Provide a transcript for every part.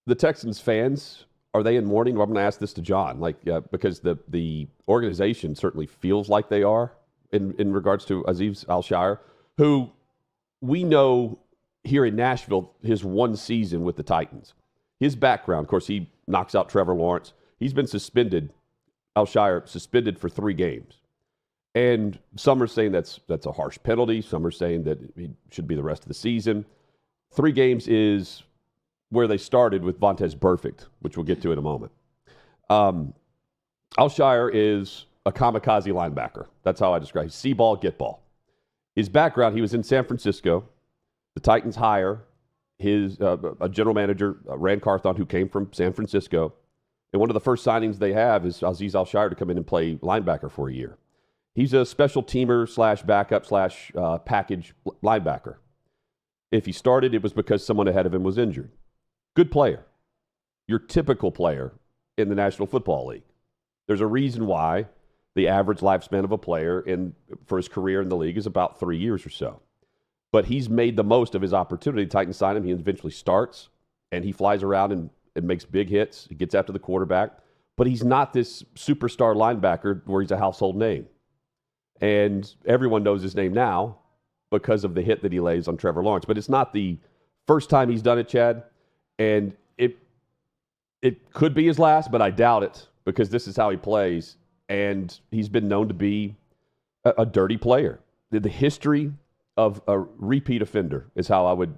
the Texans fans, are they in mourning? Well, I'm going to ask this to John, because the organization certainly feels like they are in regards to Azeez Al-Shaair, who we know here in Nashville, his one season with the Titans. His background, of course, he knocks out Trevor Lawrence. He's been suspended, Al-Shaair, suspended for 3 games. And some are saying that's a harsh penalty. Some are saying that he should be the rest of the season. 3 games is where they started with Vontaze Burfict, which we'll get to in a moment. Al-Shaair is a kamikaze linebacker. That's how I describe it. See ball, get ball. His background, he was in San Francisco. The Titans hire his a general manager, Rand Carthon, who came from San Francisco. And one of the first signings they have is Azeez Al-Shaair to come in and play linebacker for a year. He's a special teamer / backup / package linebacker. If he started, it was because someone ahead of him was injured. Good player. Your typical player in the National Football League. There's a reason why the average lifespan of a player for his career in the league is about 3 years or so. But he's made the most of his opportunity. The Titans sign him. He eventually starts, and he flies around and makes big hits. He gets after the quarterback. But he's not this superstar linebacker where he's a household name. And everyone knows his name now because of the hit that he lays on Trevor Lawrence. But it's not the first time he's done it, Chad. And it could be his last, but I doubt it because this is how he plays. And he's been known to be a dirty player. The history of a repeat offender is how I would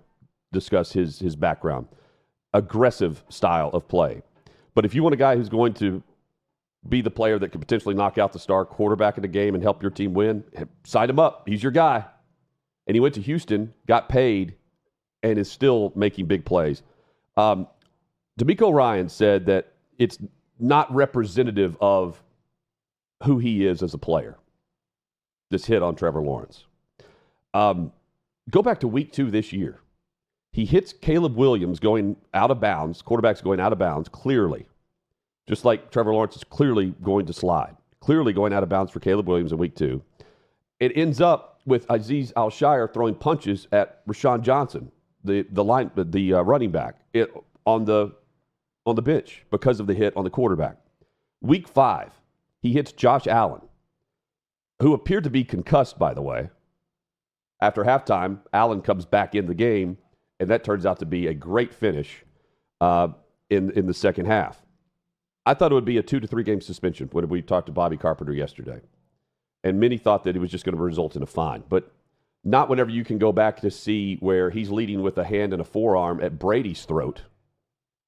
discuss his background. Aggressive style of play. But if you want a guy who's going to be the player that could potentially knock out the star quarterback in the game and help your team win, sign him up. He's your guy. And he went to Houston, got paid, and is still making big plays. DeMeco Ryans said that it's not representative of who he is as a player, this hit on Trevor Lawrence. Go back to week 2 this year. He hits Caleb Williams going out of bounds, quarterback's going out of bounds, clearly. Just like Trevor Lawrence is clearly going to slide. Clearly going out of bounds for Caleb Williams in week 2. It ends up with Azeez Al-Shaair throwing punches at Rashawn Johnson, the running back, on the bench because of the hit on the quarterback. Week 5, he hits Josh Allen, who appeared to be concussed, by the way. After halftime, Allen comes back in the game, and that turns out to be a great finish in the second half. I thought it would be a 2 to 3 game suspension when we talked to Bobby Carpenter yesterday. And many thought that it was just going to result in a fine. But not whenever you can go back to see where he's leading with a hand and a forearm at Brady's throat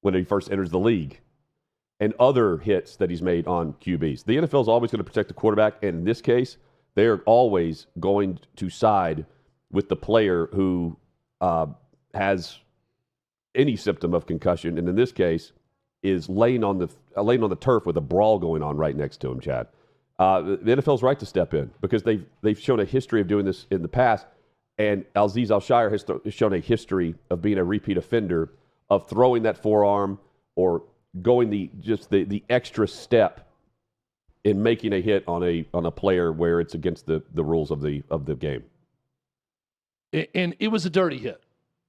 when he first enters the league. And other hits that he's made on QBs. The NFL is always going to protect the quarterback. And in this case, they're always going to side with the player who has any symptom of concussion. And in this case, is laying on the turf with a brawl going on right next to him, Chad. The NFL's right to step in because they've shown a history of doing this in the past, and Azeez Al-Shaair has shown a history of being a repeat offender of throwing that forearm or going the extra step in making a hit on a player where it's against the rules of the game. And it was a dirty hit.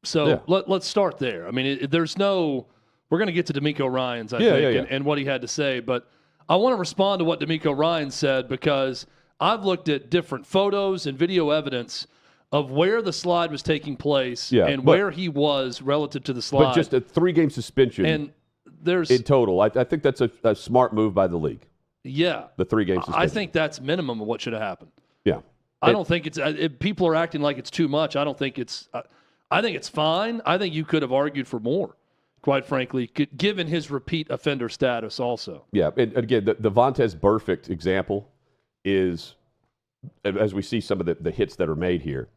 So yeah. Let's start there. I mean, there's no. We're going to get to DeMeco Ryans, I think, and what he had to say. But I want to respond to what DeMeco Ryans said because I've looked at different photos and video evidence of where the slide was taking place and where he was relative to the slide. But just a 3-game suspension in total. I think that's a smart move by the league. Yeah. The 3-game suspension. I think that's minimum of what should have happened. Yeah. I don't think it's people are acting like it's too much. I don't think it's I think it's fine. I think you could have argued for more, quite frankly, given his repeat offender status also. Yeah, and again, the Vontaze Burfict example is, as we see some of the hits that are made here,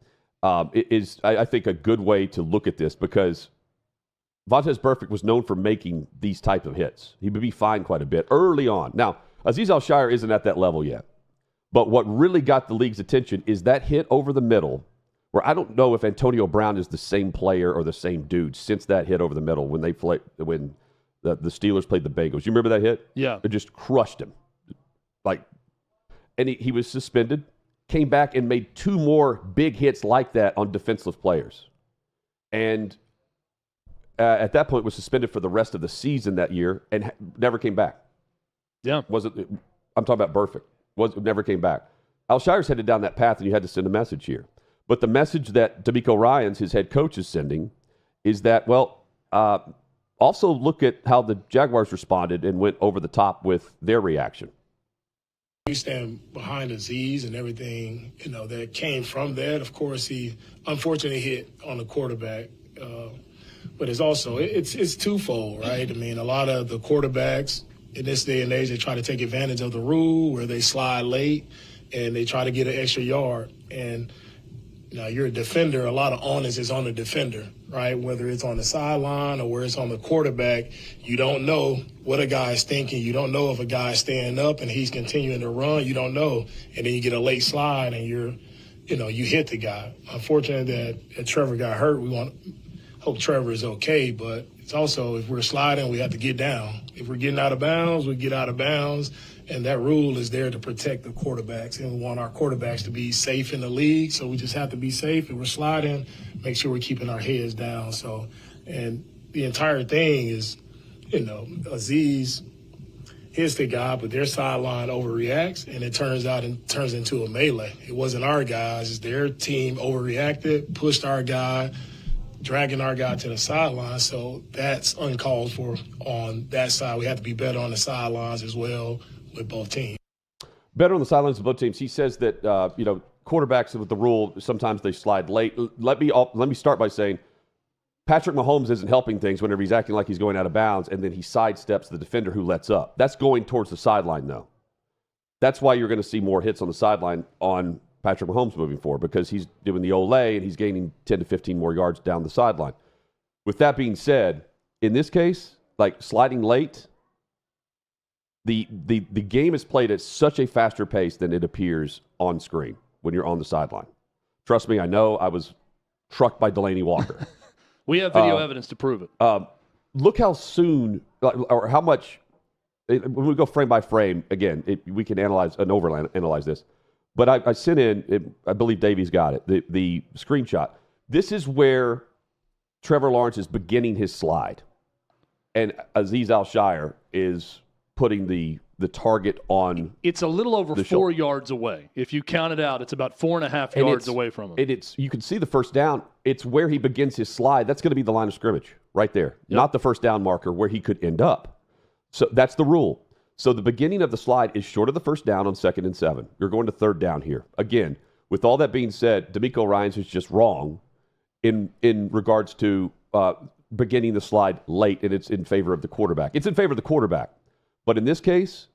is I think a good way to look at this because Vontaze Burfict was known for making these type of hits. He would be fined quite a bit early on. Now, Azeez Al-Shaair isn't at that level yet, but what really got the league's attention is that hit over the middle where I don't know if Antonio Brown is the same player or the same dude since that hit over the middle when the Steelers played the Bengals. You remember that hit? Yeah. It just crushed him. And he was suspended, came back and made 2 more big hits like that on defenseless players. And at that point was suspended for the rest of the season that year and never came back. Yeah. I'm talking about Burfict. Never came back. Al-Shaair's headed down that path, and you had to send a message here. But the message that DeMeco Ryans, his head coach, is sending is that, also look at how the Jaguars responded and went over the top with their reaction. We stand behind Azeez and everything, that came from that. Of course, he unfortunately hit on the quarterback. But it's twofold, right? I mean, a lot of the quarterbacks in this day and age, they try to take advantage of the rule where they slide late and they try to get an extra yard. And you're a defender, a lot of onus is on the defender, right? Whether it's on the sideline or where it's on the quarterback, you don't know what a guy's thinking. You don't know if a guy's staying up and he's continuing to run. You don't know. And then you get a late slide and you hit the guy. Unfortunately that Trevor got hurt. Hope Trevor is okay, but it's also if we're sliding, we have to get down. If we're getting out of bounds, we get out of bounds. And that rule is there to protect the quarterbacks. And we want our quarterbacks to be safe in the league. So we just have to be safe. If we're sliding, make sure we're keeping our heads down. And the entire thing is, Azeez hits the guy, but their sideline overreacts. And it turns into a melee. It wasn't our guys. It's their team overreacted, pushed our guy, dragging our guy to the sideline. So that's uncalled for on that side. We have to be better on the sidelines as well with both teams. Better on the sidelines of both teams. He says that, quarterbacks with the rule, sometimes they slide late. Let me start by saying Patrick Mahomes isn't helping things whenever he's acting like he's going out of bounds and then he sidesteps the defender who lets up. That's going towards the sideline, though. That's why you're going to see more hits on the sideline on Patrick Mahomes moving forward, because he's doing the ole and he's gaining 10 to 15 more yards down the sideline. With that being said, in this case, like sliding late, the game is played at such a faster pace than it appears on screen when you're on the sideline. Trust me, I know. I was trucked by Delaney Walker. We have video evidence to prove it. Look how soon or how much, when we go frame by frame, again, we can overanalyze this. But I sent in, I believe Davey's got it, the screenshot. This is where Trevor Lawrence is beginning his slide. And Azeez Al-Shaair is putting the target on. It's a little over 4 yards away. If you count it out, it's about 4.5 yards away from him. You can see the first down. It's where he begins his slide. That's going to be the line of scrimmage right there, not the first down marker where he could end up. So that's the rule. So the beginning of the slide is short of the first down on 2nd and 7. You're going to 3rd down here. Again, with all that being said, DeMeco Ryans is just wrong in regards to beginning the slide late, and it's in favor of the quarterback. It's in favor of the quarterback. But in this case,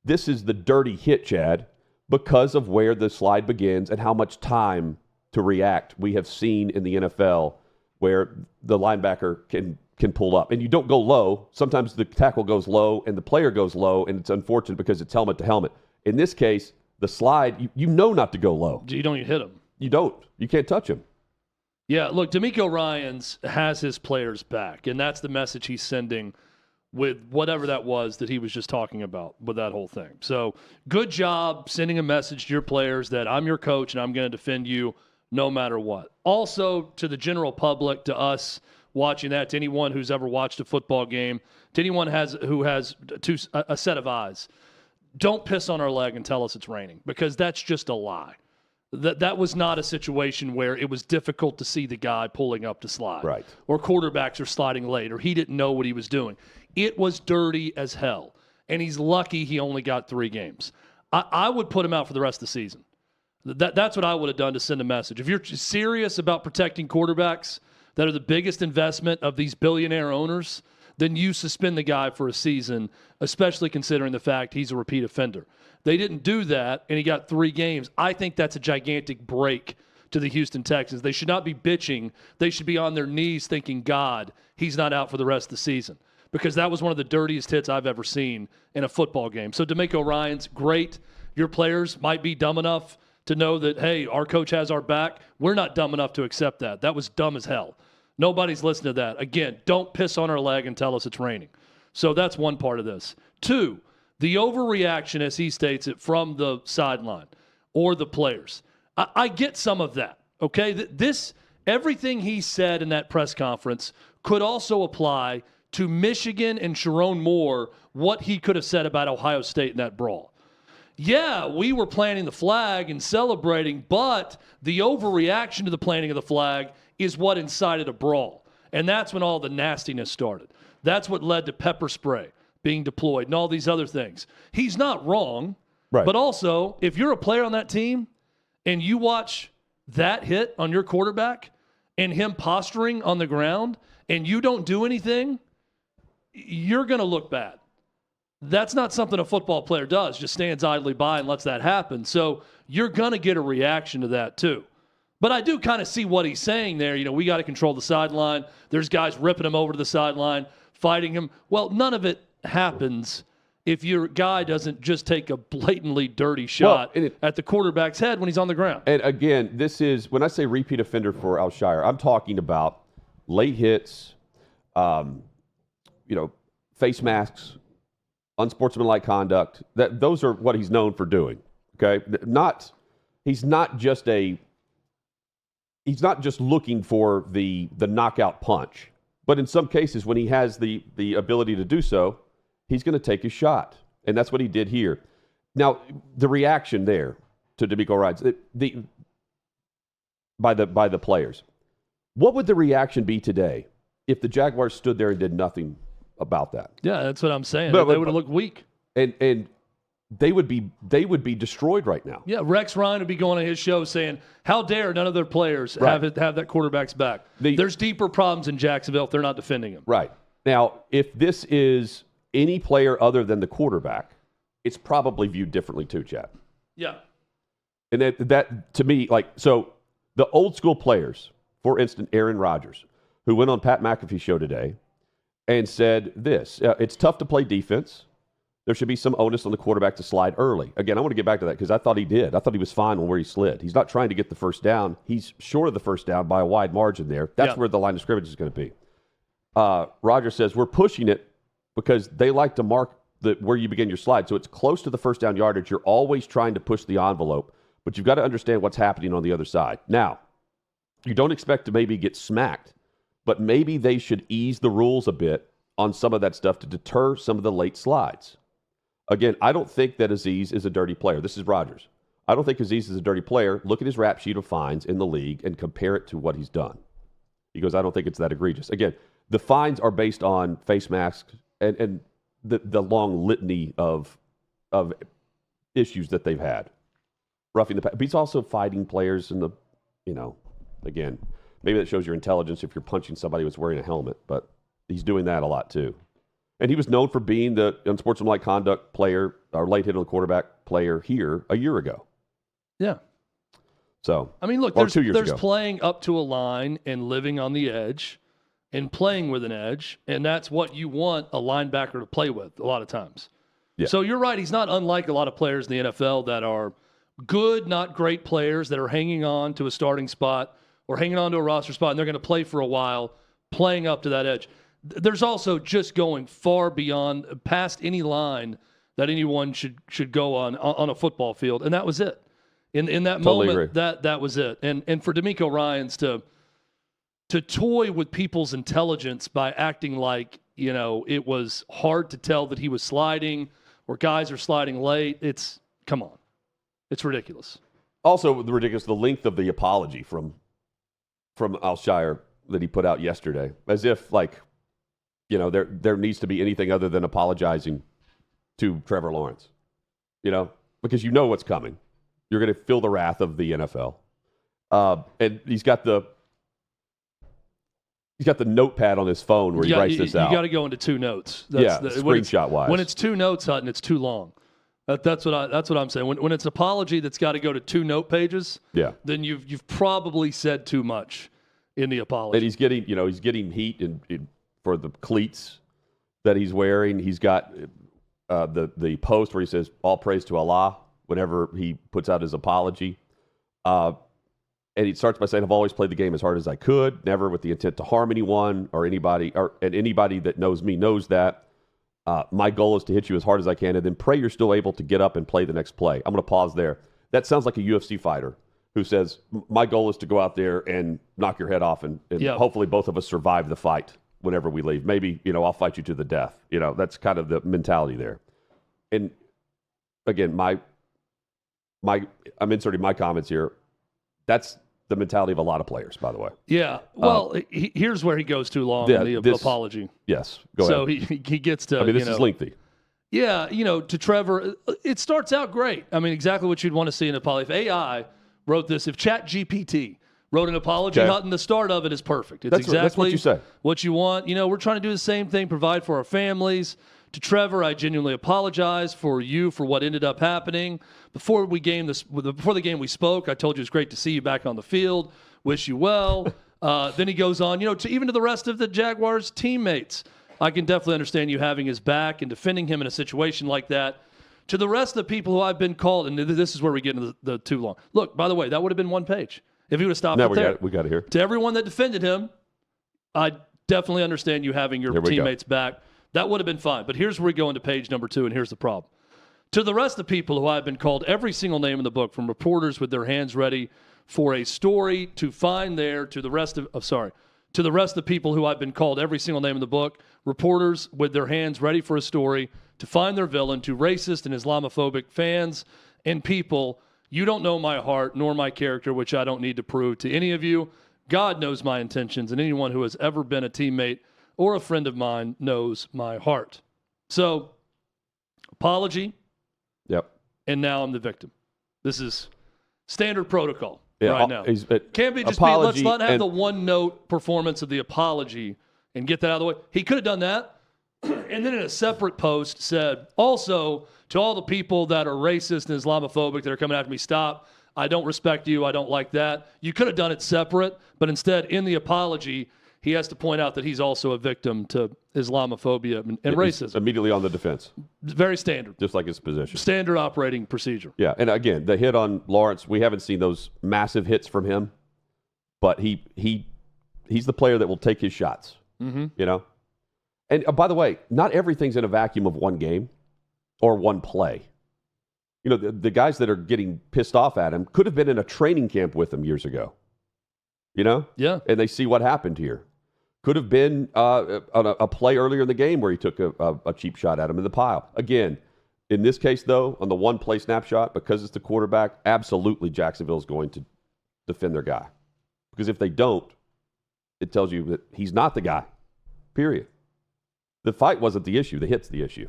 this is the dirty hit, Chad, because of where the slide begins and how much time to react we have seen in the NFL where the linebacker can pull up. And you don't go low. Sometimes the tackle goes low and the player goes low, and it's unfortunate because it's helmet to helmet. In this case, the slide, you know not to go low. You don't hit him. You don't. You can't touch him. Yeah, look, DeMeco Ryans has his players back, and that's the message he's sending with whatever that was that he was just talking about with that whole thing. So good job sending a message to your players that I'm your coach and I'm going to defend you no matter what. Also, to the general public, to us watching that, to anyone who's ever watched a football game, to anyone who has a set of eyes, don't piss on our leg and tell us it's raining, because that's just a lie. That was not a situation where it was difficult to see the guy pulling up to slide. Right. Or quarterbacks are sliding late, or he didn't know what he was doing. It was dirty as hell. And he's lucky he only got 3 games. I would put him out for the rest of the season. That's what I would have done to send a message. If you're serious about protecting quarterbacks that are the biggest investment of these billionaire owners, then you suspend the guy for a season, especially considering the fact he's a repeat offender. They didn't do that, and he got 3 games. I think that's a gigantic break to the Houston Texans. They should not be bitching. They should be on their knees thinking, God, he's not out for the rest of the season, because that was one of the dirtiest hits I've ever seen in a football game. So DeMeco Ryans, great. Your players might be dumb enough to know that, hey, our coach has our back. We're not dumb enough to accept that. That was dumb as hell. Nobody's listening to that. Again, don't piss on our leg and tell us it's raining. So that's one part of this. 2, the overreaction, as he states it, from the sideline or the players. I get some of that, okay? Everything he said in that press conference could also apply to Michigan and Sharon Moore, what he could have said about Ohio State in that brawl. Yeah, we were planting the flag and celebrating, but the overreaction to the planting of the flag is what incited a brawl. And that's when all the nastiness started. That's what led to pepper spray being deployed and all these other things. He's not wrong, right. But also, if you're a player on that team and you watch that hit on your quarterback and him posturing on the ground and you don't do anything, you're going to look bad. That's not something a football player does, just stands idly by and lets that happen. So you're going to get a reaction to that too. But I do kind of see what he's saying there. You know, we got to control the sideline. There's guys ripping him over to the sideline, fighting him. Well, none of it happens if your guy doesn't just take a blatantly dirty shot at the quarterback's head when he's on the ground. And again, this is, when I say repeat offender for Al-Shaair, I'm talking about late hits, face masks, unsportsmanlike conduct. Those are what he's known for doing. Okay, he's not just looking for the knockout punch, but in some cases when he has the ability to do so, he's going to take his shot, and that's what he did here. Now, the reaction there to DeMeco Ryans by the players. What would the reaction be today if the Jaguars stood there and did nothing about that? Yeah, that's what I'm saying. They would have looked weak, and they would be destroyed right now. Yeah, Rex Ryan would be going on his show saying, "How dare none of their players have that quarterback's back?" There's deeper problems in Jacksonville if they're not defending him. Right. Now, if this is any player other than the quarterback, it's probably viewed differently too, Chad. Yeah. And that to me, so the old school players, for instance, Aaron Rodgers, who went on Pat McAfee's show today and said this, it's tough to play defense. There should be some onus on the quarterback to slide early. Again, I want to get back to that because I thought he did. I thought he was fine on where he slid. He's not trying to get the first down. He's short of the first down by a wide margin there. That's where the line of scrimmage is going to be. Rodgers says, we're pushing it because they like to mark where you begin your slide. So it's close to the first down yardage. You're always trying to push the envelope, but you've got to understand what's happening on the other side. Now, you don't expect to maybe get smacked, but maybe they should ease the rules a bit on some of that stuff to deter some of the late slides. Again, I don't think that Azeez is a dirty player. This is Rodgers. I don't think Azeez is a dirty player. Look at his rap sheet of fines in the league and compare it to what he's done. He goes, I don't think it's that egregious. Again, the fines are based on face masks and the long litany of issues that they've had. Roughing the pass. But he's also fighting players in the, again, maybe that shows your intelligence if you're punching somebody who's wearing a helmet, but he's doing that a lot too. And he was known for being the unsportsmanlike conduct player, or late hit on the quarterback player here a year ago. Yeah. So, I mean, look, there's playing up to a line and living on the edge and playing with an edge, and that's what you want a linebacker to play with a lot of times. Yeah. So you're right. He's not unlike a lot of players in the NFL that are good, not great players that are hanging on to a starting spot or hanging on to a roster spot, and they're going to play for a while, playing up to that edge. There's also just going far beyond, past any line that anyone should go on a football field, and that was it. In that moment, that was it. And for DeMeco Ryans to toy with people's intelligence by acting like, it was hard to tell that he was sliding or guys are sliding late, come on. It's ridiculous. Also ridiculous, the length of the apology from Al-Shaair that he put out yesterday, as if there needs to be anything other than apologizing to Trevor Lawrence, because you know what's coming. You're going to feel the wrath of the NFL. And he's got the notepad on his phone where he writes this out. You got to go into two notes. Screenshot-wise. When it's two notes, Hutton, it's too long. That's what I'm saying. When it's apology that's got to go to 2 note pages, then you've probably said too much in the apology. And he's getting heat for the cleats that he's wearing. He's got the post where he says, all praise to Allah, whenever he puts out his apology. And he starts by saying, I've always played the game as hard as I could, never with the intent to harm anyone or anybody, and anybody that knows me knows that. My goal is to hit you as hard as I can, and then pray you're still able to get up and play the next play. I'm going to pause there. That sounds like a UFC fighter who says, my goal is to go out there and knock your head off, and hopefully both of us survive the fight whenever we leave. Maybe, I'll fight you to the death. That's kind of the mentality there. And again, I'm inserting my comments here. That's the mentality of a lot of players, by the way. Yeah. Well, here's where he goes too long in the apology. Yes. Go ahead. So he gets to. This is lengthy. Yeah. To Trevor, it starts out great. Exactly what you'd want to see in an apology. If AI wrote this, if ChatGPT wrote an apology, Hutton, the start of it is perfect. It's that's what you say. What you want. We're trying to do the same thing, provide for our families. To Trevor, I genuinely apologize for what ended up happening. Before the game we spoke, I told you it's great to see you back on the field. Wish you well. Then he goes on, even to the rest of the Jaguars teammates. I can definitely understand you having his back and defending him in a situation like that. To the rest of the people who I've been called, and this is where we get into the too long. Look, by the way, that would have been one page if he would have stopped it there. We got it here. To everyone that defended him, I definitely understand you having your teammates back. That would have been fine. But here's where we go into page number 2, and here's the problem. To the rest of the people who I've been called every single name in the book, from reporters with their hands ready for a story to find there, to the rest of the people who I've been called every single name in the book, reporters with their hands ready for a story to find their villain, to racist and Islamophobic fans and people, you don't know my heart nor my character, which I don't need to prove to any of you. God knows my intentions, and anyone who has ever been a teammate or a friend of mine knows my heart. So, apology. Yep. And now I'm the victim. This is standard protocol right now. Can't be just let's not have the one-note performance of the apology and get that out of the way. He could have done that. And then in a separate post said, also, to all the people that are racist and Islamophobic that are coming after me, stop. I don't respect you. I don't like that. You could have done it separate, but instead, in the apology, he has to point out that he's also a victim to Islamophobia and racism. Immediately on the defense. Very standard. Just like his position. Standard operating procedure. Yeah, and again, the hit on Lawrence, we haven't seen those massive hits from him, but he's the player that will take his shots. Mm-hmm. And by the way, not everything's in a vacuum of one game or one play. The guys that are getting pissed off at him could have been in a training camp with him years ago. Yeah. And they see what happened here. Could have been a play earlier in the game where he took a cheap shot at him in the pile. Again, in this case, though, on the one-play snapshot, because it's the quarterback, absolutely Jacksonville's going to defend their guy. Because if they don't, it tells you that he's not the guy, period. The fight wasn't the issue. The hit's the issue.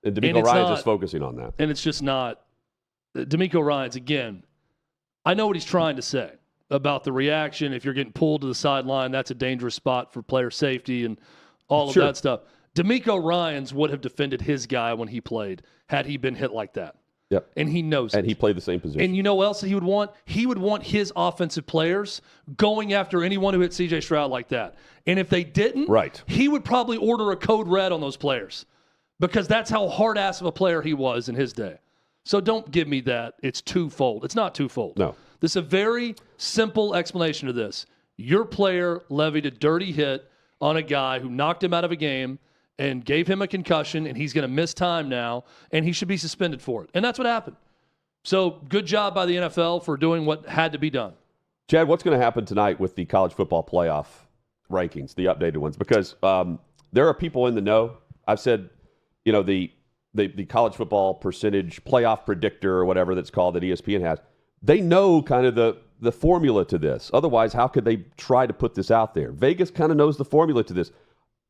And DeMeco Ryans just focusing on that. And it's just not. DeMeco Ryans, again, I know what he's trying to say about the reaction. If you're getting pulled to the sideline, that's a dangerous spot for player safety and all of that stuff. DeMeco Ryans would have defended his guy when he played had he been hit like that. Yep. And he knows it. And he played the same position. And you know what else he would want? He would want his offensive players going after anyone who hit C.J. Stroud like that. And if they didn't, he would probably order a code red on those players because that's how hard-ass of a player he was in his day. So don't give me that. It's twofold. It's not twofold. No. This is a very simple explanation of this. Your player levied a dirty hit on a guy who knocked him out of a game and gave him a concussion, and he's going to miss time now, and he should be suspended for it. And that's what happened. So good job by the NFL for doing what had to be done. Chad, what's going to happen tonight with the college football playoff rankings, the updated ones? Because there are people in the know. I've said, the college football percentage playoff predictor or whatever that's called that ESPN has, they know kind of the formula to this. Otherwise, how could they try to put this out there? Vegas kind of knows the formula to this.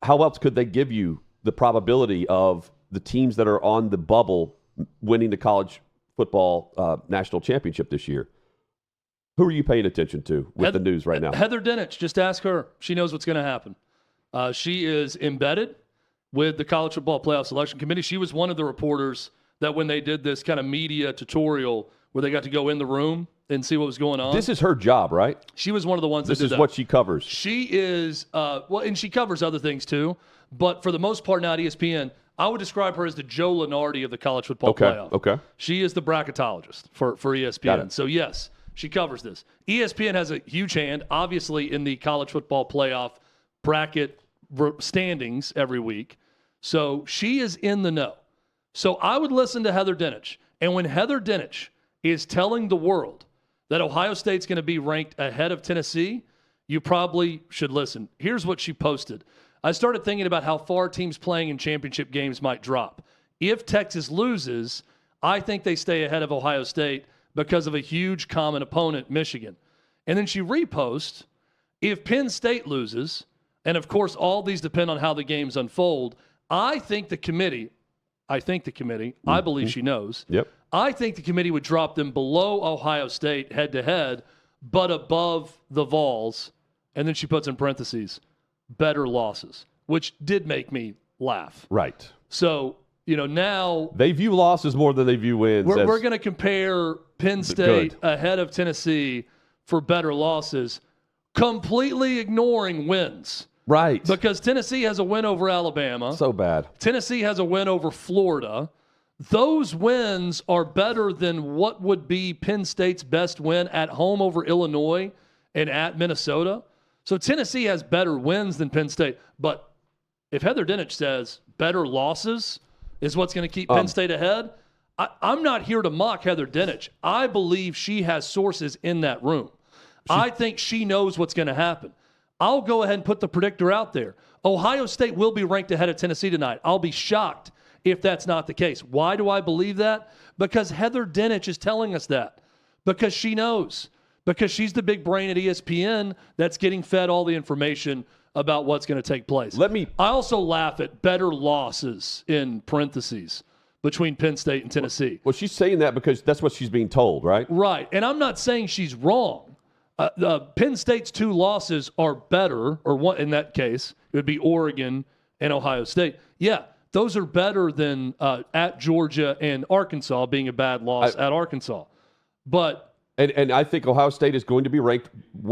How else could they give you the probability of the teams that are on the bubble winning the college football national championship this year? Who are you paying attention to with the news right now? Heather Dinich, just ask her. She knows what's going to happen. She is embedded with the College Football Playoff Selection Committee. She was one of the reporters that when they did this kind of media tutorial where they got to go in the room and see what was going on. This is her job, right? She was one of the ones that did that. This is what she covers. She is, and she covers other things too, but for the most part now at ESPN, I would describe her as the Joe Lunardi of the college football playoff. Okay. She is the bracketologist for ESPN. So yes, she covers this. ESPN has a huge hand, obviously, in the college football playoff bracket standings every week. So she is in the know. So I would listen to Heather Dinich. And when Heather Dinich is telling the world that Ohio State's going to be ranked ahead of Tennessee, you probably should listen. Here's what she posted. I started thinking about how far teams playing in championship games might drop. If Texas loses, I think they stay ahead of Ohio State because of a huge common opponent, Michigan. And then she reposts, if Penn State loses, and of course all these depend on how the games unfold, I think the committee, I believe she knows, I think the committee would drop them below Ohio State head-to-head, but above the Vols. And then she puts in parentheses, better losses, which did make me laugh. Right. So, now they view losses more than they view wins. We're going to compare Penn State ahead of Tennessee for better losses, completely ignoring wins. Right. Because Tennessee has a win over Alabama. So bad. Tennessee has a win over Florida. Those wins are better than what would be Penn State's best win at home over Illinois and at Minnesota. So Tennessee has better wins than Penn State. But if Heather Dinich says better losses is what's going to keep Penn State ahead, I'm not here to mock Heather Dinich. I believe she has sources in that room. I think she knows what's going to happen. I'll go ahead and put the predictor out there. Ohio State will be ranked ahead of Tennessee tonight. I'll be shocked if that's not the case. Why do I believe that? Because Heather Dinich is telling us that. Because she knows. Because she's the big brain at ESPN that's getting fed all the information about what's going to take place. I also laugh at better losses in parentheses between Penn State and Tennessee. Well, she's saying that because that's what she's being told, right? Right. And I'm not saying she's wrong. Penn State's 2 losses are better, or one in that case, it would be Oregon and Ohio State. Yeah, those are better than at Georgia and Arkansas being a bad loss at Arkansas. But and I think Ohio State is going to be ranked.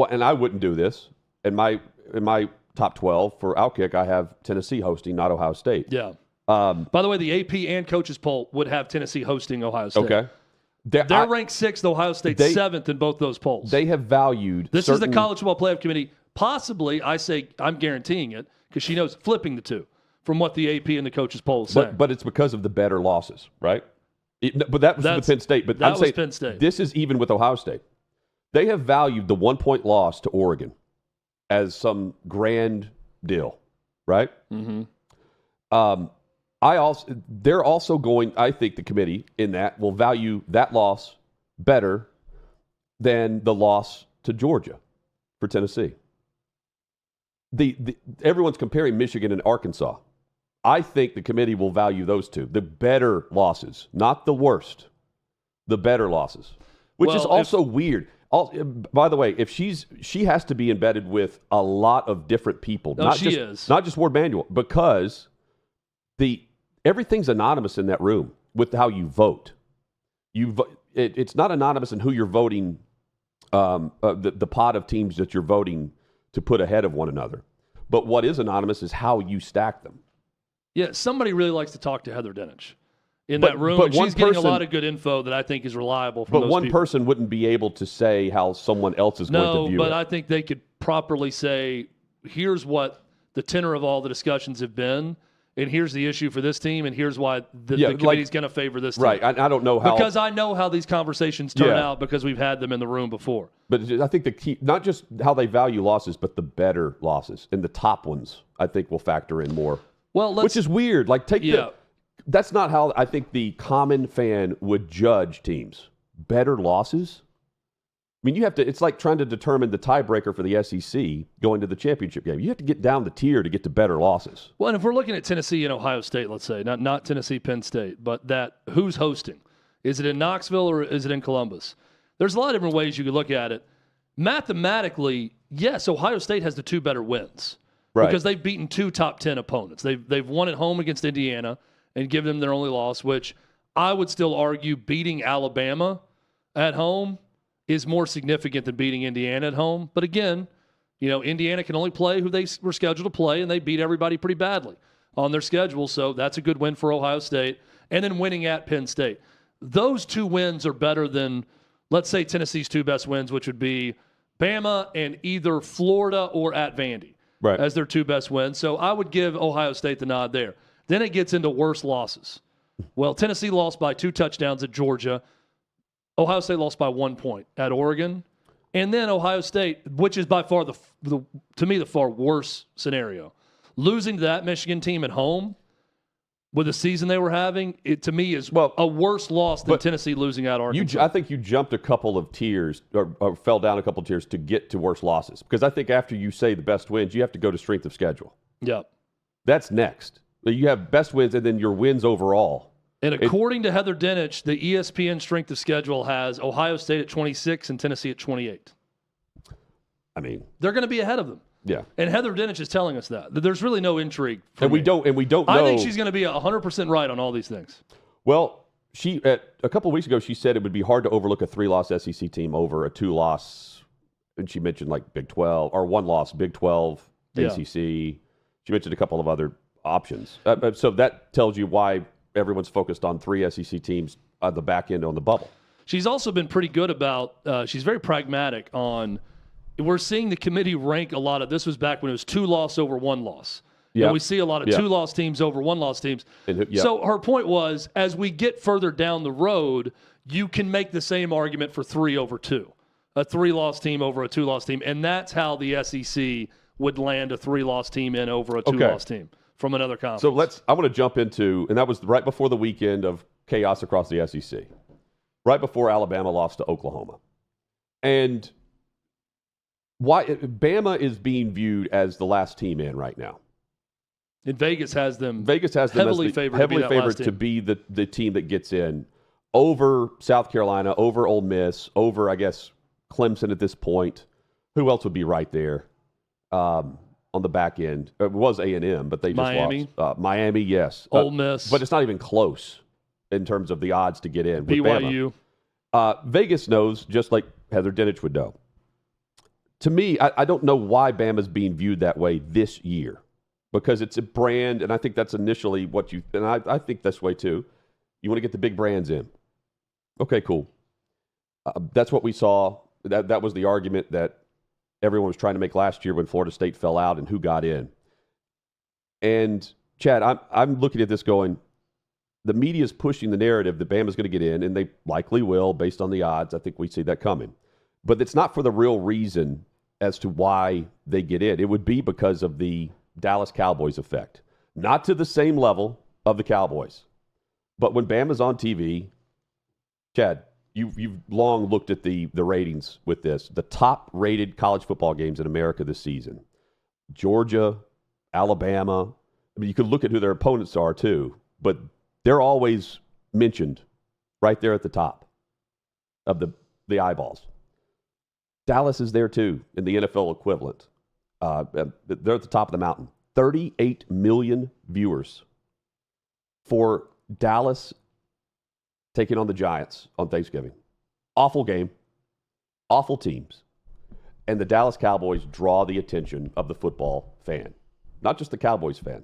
And I wouldn't do this in my top 12 for OutKick. I have Tennessee hosting, not Ohio State. Yeah. By the way, the AP and coaches poll would have Tennessee hosting Ohio State. Okay. They're ranked 6th, Ohio State 7th in both those polls. They have valued. This is the College Football Playoff Committee, possibly, I'm guaranteeing it, because she knows flipping the two from what the AP and the coaches poll is saying. But it's because of the better losses, right? But that was with Penn State. But that was Penn State. This is even with Ohio State. They have valued the 1-point loss to Oregon as some grand deal, right? Mm-hmm. They're also going, I think the committee in that will value that loss better than the loss to Georgia for Tennessee. Everyone's comparing Michigan and Arkansas. I think the committee will value those two, the better losses, not the worst, the better losses, which is also weird. By the way, if she has to be embedded with a lot of different people, not just Ward Manuel, because everything's anonymous in that room with how you vote. It's not anonymous in who you're voting, the pot of teams that you're voting to put ahead of one another. But what is anonymous is how you stack them. Yeah, somebody really likes to talk to Heather Dinich in that room, and she's getting a lot of good info that I think is reliable from those people. But one person wouldn't be able to say how someone else is going to view it. No, but I think they could properly say, here's what the tenor of all the discussions have been, and here's the issue for this team, and here's why the committee's going to favor this team. Right, I don't know how. Because I know how these conversations turn out because we've had them in the room before. But I think the key, not just how they value losses, but the better losses. And the top ones, I think, will factor in more. Well, which is weird. Like, that's not how I think the common fan would judge teams. Better losses? I mean, it's like trying to determine the tiebreaker for the SEC going to the championship game. You have to get down the tier to get to better losses. Well, and if we're looking at Tennessee and Ohio State, let's say, not Tennessee, Penn State, but who's hosting? Is it in Knoxville or is it in Columbus? There's a lot of different ways you could look at it. Mathematically, yes, Ohio State has the 2 better wins. Right. Because they've beaten 2 top 10 opponents. They've won at home against Indiana and given them their only loss, which I would still argue beating Alabama at home is more significant than beating Indiana at home. But again, Indiana can only play who they were scheduled to play, and they beat everybody pretty badly on their schedule. So that's a good win for Ohio State. And then winning at Penn State. Those 2 wins are better than, let's say, Tennessee's 2 best wins, which would be Bama and either Florida or at Vandy. Right. As their 2 best wins. So I would give Ohio State the nod there. Then it gets into worse losses. Well, Tennessee lost by 2 touchdowns at Georgia. Ohio State lost by 1 point at Oregon. And then Ohio State, which is by far to me the far worse scenario. Losing to that Michigan team at home with the season they were having, it to me is a worse loss than Tennessee losing at Arkansas. I think you jumped a couple of tiers or fell down a couple of tiers to get to worse losses. Because I think after you say the best wins, you have to go to strength of schedule. Yep. That's next. You have best wins and then your wins overall. And according to Heather Dinich, the ESPN strength of schedule has Ohio State at 26 and Tennessee at 28. I mean, they're going to be ahead of them. Yeah. And Heather Dinich is telling us that there's really no intrigue. We don't know. I think she's going to be 100% right on all these things. Well, a couple of weeks ago, she said it would be hard to overlook a 3-loss SEC team over a 2-loss, and she mentioned like Big 12, or 1-loss Big 12, ACC. She mentioned a couple of other options. So that tells you why everyone's focused on 3 SEC teams at the back end on the bubble. She's also been pretty good about, she's very pragmatic on, we're seeing the committee rank a lot of, this was back when it was 2-loss over 1-loss. Yeah. And we see a lot of 2-loss teams over 1-loss teams. So her point was, as we get further down the road, you can make the same argument for 3 over 2. A 3-loss team over a 2-loss team. And that's how the SEC would land a 3-loss team in over a 2-loss team from another conference. So I want to jump into, and that was right before the weekend of chaos across the SEC. Right before Alabama lost to Oklahoma. And why Bama is being viewed as the last team in right now. And Vegas has them heavily favored to be the team that gets in over South Carolina, over Ole Miss, over, I guess, Clemson at this point. Who else would be right there on the back end? It was A&M, but they just lost. Miami, yes. Ole Miss. But it's not even close in terms of the odds to get in. With BYU. Vegas knows, just like Heather Dinich would know. To me, I don't know why Bama's being viewed that way this year. Because it's a brand, and I think that's initially what and I think this way too. You want to get the big brands in. Okay, cool. That's what we saw. That was the argument that everyone was trying to make last year when Florida State fell out and who got in. And Chad, I'm looking at this going, the media is pushing the narrative that Bama's going to get in, and they likely will based on the odds. I think we see that coming. But it's not for the real reason as to why they get in. It would be because of the Dallas Cowboys effect. Not to the same level of the Cowboys. But when Bama's on TV, Chad, you've long looked at the ratings with this. The top-rated college football games in America this season. Georgia, Alabama. I mean, you could look at who their opponents are, too. But they're always mentioned right there at the top of the eyeballs. Dallas is there, too, in the NFL equivalent. They're at the top of the mountain. 38 million viewers for Dallas taking on the Giants on Thanksgiving. Awful game. Awful teams. And the Dallas Cowboys draw the attention of the football fan. Not just the Cowboys fan,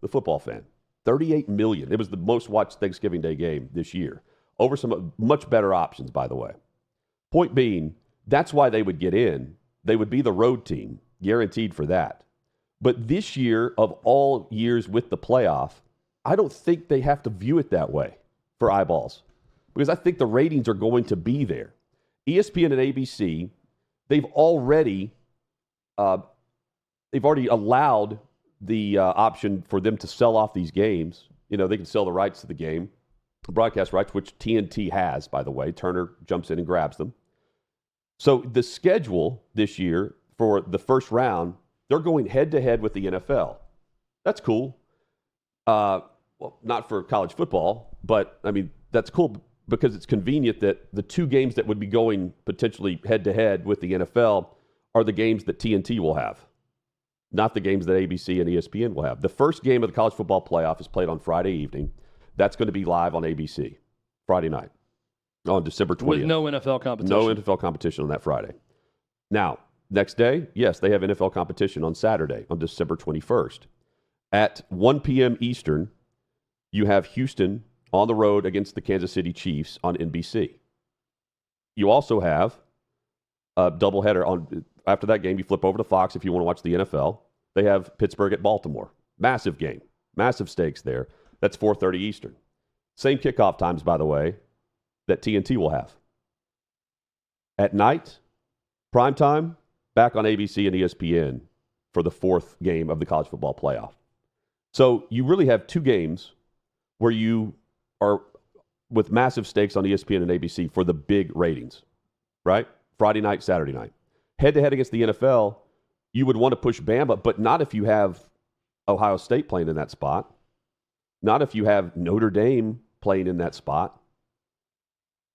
the football fan. 38 million. It was the most watched Thanksgiving Day game this year. Over some much better options, by the way. Point being, that's why they would get in. They would be the road team. Guaranteed for that. But this year, of all years with the playoff, I don't think they have to view it that way for eyeballs. Because I think the ratings are going to be there. ESPN and ABC, they've already allowed the option for them to sell off these games. You know, they can sell the rights to the game, broadcast rights, which TNT has, by the way. Turner jumps in and grabs them. So the schedule this year for the first round, they're going head-to-head with the NFL. That's cool. Well, not for college football, but, I mean, that's cool because it's convenient that the 2 games that would be going potentially head-to-head with the NFL are the games that TNT will have, not the games that ABC and ESPN will have. The first game of the college football playoff is played on Friday evening. That's going to be live on ABC Friday night on December 20th. With no NFL competition. No NFL competition on that Friday. Now, next day, yes, they have NFL competition on Saturday, on December 21st. At 1 p.m. Eastern, you have Houston on the road against the Kansas City Chiefs on NBC. You also have a doubleheader. After that game, you flip over to Fox if you want to watch the NFL. They have Pittsburgh at Baltimore. Massive game. Massive stakes there. That's 4:30 Eastern. Same kickoff times, by the way, that TNT will have. At night, Primetime, back on ABC and ESPN for the 4th game of the college football playoff. So you really have 2 games where you are with massive stakes on ESPN and ABC for the big ratings, right? Friday night, Saturday night. Head-to-head against the NFL, you would want to push Bama, but not if you have Ohio State playing in that spot. Not if you have Notre Dame playing in that spot.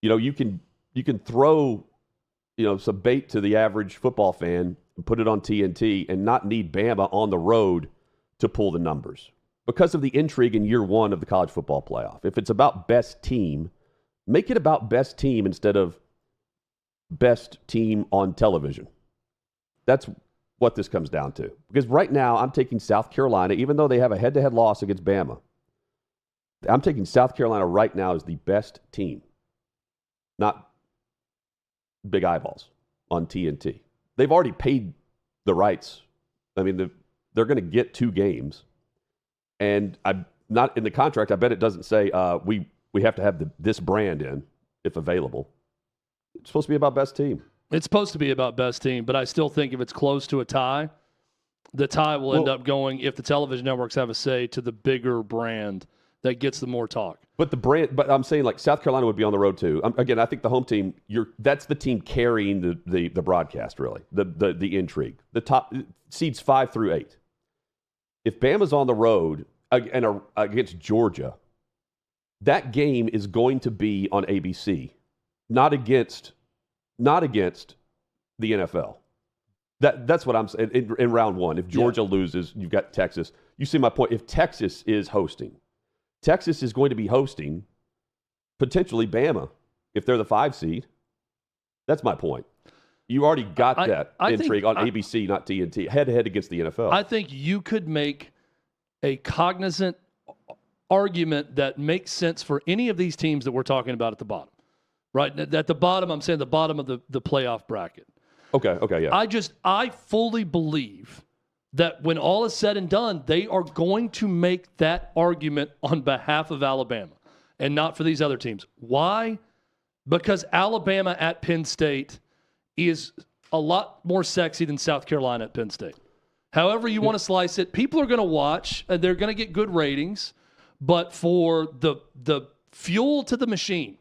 You can throw, some bait to the average football fan and put it on TNT and not need Bama on the road to pull the numbers because of the intrigue in year 1 of the college football playoff. If it's about best team, make it about best team instead of best team on television. That's what this comes down to. Because right now, I'm taking South Carolina, even though they have a head-to-head loss against Bama. I'm taking South Carolina right now as the best team, not big eyeballs on TNT. They've already paid the rights. I mean, they're going to get 2 games. And I'm not in the contract. I bet it doesn't say we have to have this brand in if available. It's supposed to be about best team. It's supposed to be about best team, but I still think if it's close to a tie, the tie will end up going, if the television networks have a say, to the bigger brand that gets the more talk. But I'm saying like South Carolina would be on the road too. Again, I think the home team, that's the team carrying the broadcast really, the intrigue. The top seeds 5 through 8. If Bama's on the road and against Georgia, that game is going to be on ABC, not against the NFL. That's what I'm saying in round 1. If Georgia loses, you've got Texas. You see my point. If Texas is hosting, Texas is going to be hosting potentially Bama if they're the 5 seed. That's my point. You already got that intrigue on ABC, not TNT, head-to-head against the NFL. I think you could make a cognizant argument that makes sense for any of these teams that we're talking about at the bottom. Right? At the bottom, I'm saying the bottom of the playoff bracket. Okay, yeah. I fully believe that when all is said and done, they are going to make that argument on behalf of Alabama and not for these other teams. Why? Because Alabama at Penn State is a lot more sexy than South Carolina at Penn State. However you want to slice it, people are going to watch, and they're going to get good ratings, but for the fuel to the machine,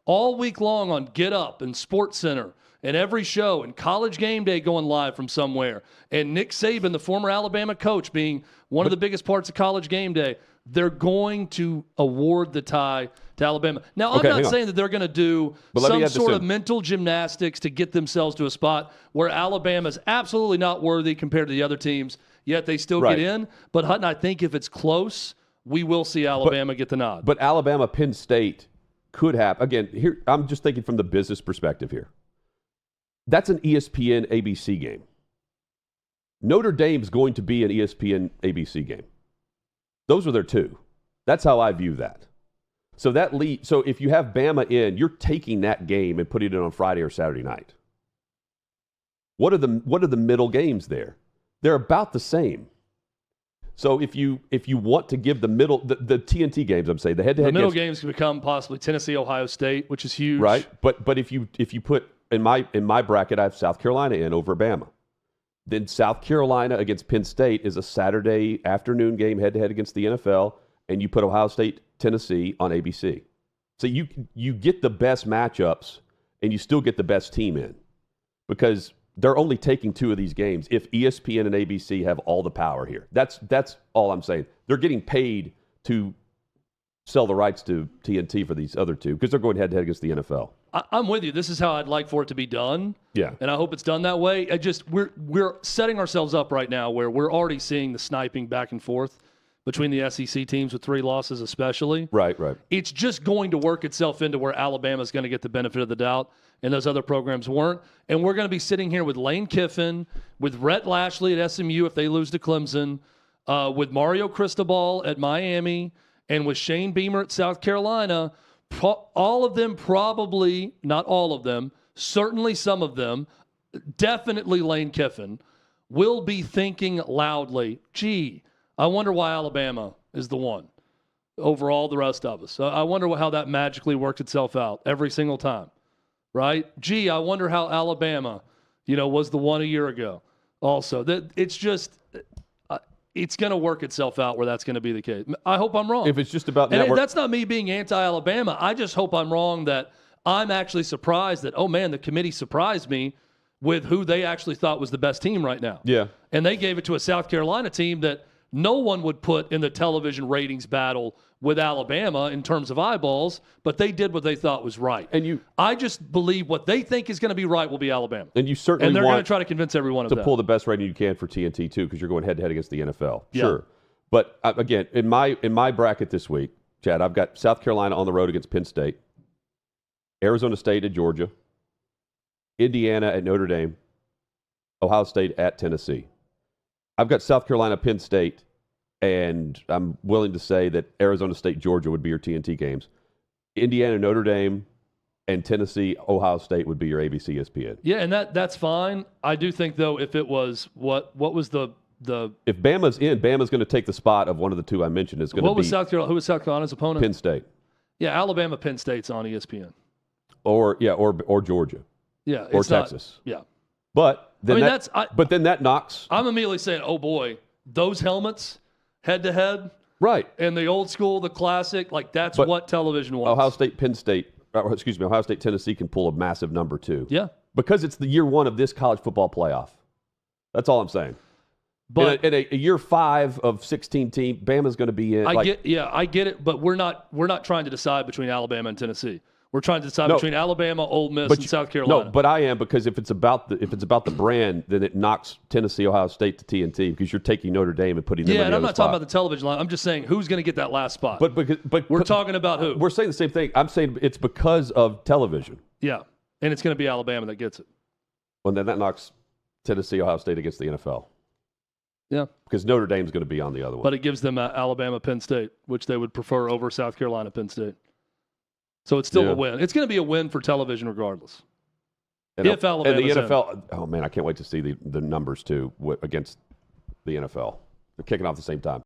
all week long on Get Up and Sports Center and every show and College Game Day going live from somewhere, and Nick Saban, the former Alabama coach, being one of the biggest parts of College Game Day, they're going to award the tie to Alabama. Now, I'm not saying that they're going to do some sort of mental gymnastics to get themselves to a spot where Alabama is absolutely not worthy compared to the other teams, yet they still get in. But, Hutton, I think if it's close, we will see Alabama get the nod. But Alabama, Penn State could have, again, here I'm just thinking from the business perspective here. That's an ESPN ABC game. Notre Dame's going to be an ESPN ABC game. Those are their 2. That's how I view that. So so if you have Bama in, you're taking that game and putting it on Friday or Saturday night. What are the middle games there? They're about the same. So if you want to give the TNT games, I'm saying the head-to-head middle games can become possibly Tennessee, Ohio State, which is huge, right? But if you put in my bracket, I have South Carolina in over Bama. Then South Carolina against Penn State is a Saturday afternoon game head-to-head against the NFL, and you put Ohio State, Tennessee on ABC. So you get the best matchups, and you still get the best team in because they're only taking 2 of these games if ESPN and ABC have all the power here. That's all I'm saying. They're getting paid to sell the rights to TNT for these other 2 because they're going head-to-head against the NFL. I'm with you. This is how I'd like for it to be done. Yeah. And I hope it's done that way. We're setting ourselves up right now where we're already seeing the sniping back and forth between the SEC teams with 3 losses especially. Right. It's just going to work itself into where Alabama's going to get the benefit of the doubt and those other programs weren't. And we're going to be sitting here with Lane Kiffin, with Rhett Lashley at SMU if they lose to Clemson, with Mario Cristobal at Miami, and with Shane Beamer at South Carolina. All of them probably, not all of them, certainly some of them, definitely Lane Kiffin, will be thinking loudly, gee, I wonder why Alabama is the one over all the rest of us. I wonder how that magically works itself out every single time, right? Gee, I wonder how Alabama, was the one a year ago. Also, that it's just it's going to work itself out where that's going to be the case. I hope I'm wrong. If it's just about network, and that's not me being anti-Alabama. I just hope I'm wrong, that I'm actually surprised that, oh man, the committee surprised me with who they actually thought was the best team right now. Yeah. And they gave it to a South Carolina team that no one would put in the television ratings battle with Alabama in terms of eyeballs, but they did what they thought was right. And I just believe what they think is going to be right will be Alabama. And you certainly and they're want going to try to convince everyone of to that. pull the best rating you can for TNT too, because you're going head-to-head against the NFL. Yeah. Sure. But again, in my bracket this week, Chad, I've got South Carolina on the road against Penn State, Arizona State at Georgia, Indiana at Notre Dame, Ohio State at Tennessee. I've got South Carolina, Penn State, and I'm willing to say that Arizona State, Georgia would be your TNT games. Indiana, Notre Dame, and Tennessee, Ohio State would be your ABC, ESPN. Yeah, and that's fine. I do think, though, if it was what was the if Bama's in, Bama's going to take the spot of one of the two I mentioned. It's going to be who was South Carolina's opponent? Penn State. Yeah, Alabama, Penn State's on ESPN. Or Georgia. Yeah, or Texas. Yeah. But then then that knocks. I'm immediately saying, oh boy, those helmets head to head, right? And the old school, the classic, like that's what television wants. Ohio State, Ohio State, Tennessee can pull a massive number too. Yeah, because it's the year one of this college football playoff. That's all I'm saying. But in a year 5 of 16 team, Bama's going to be in. I get it, but we're not trying to decide between Alabama and Tennessee. We're trying to decide between Alabama, Ole Miss, and South Carolina. No, but I am, because if it's about the brand, then it knocks Tennessee, Ohio State to TNT, because you're taking Notre Dame and putting them in the and I'm other not spot. talking about the television line. I'm just saying who's going to get that last spot. But we're talking about who. We're saying the same thing. I'm saying it's because of television. Yeah, and it's going to be Alabama that gets it. Well, then that knocks Tennessee, Ohio State against the NFL. Yeah, because Notre Dame's going to be on the other one. But it gives them Alabama, Penn State, which they would prefer over South Carolina, Penn State. So it's still a win. It's going to be a win for television regardless. If Alabama's and the NFL, oh man, I can't wait to see the numbers too against the NFL. They're kicking off at the same time.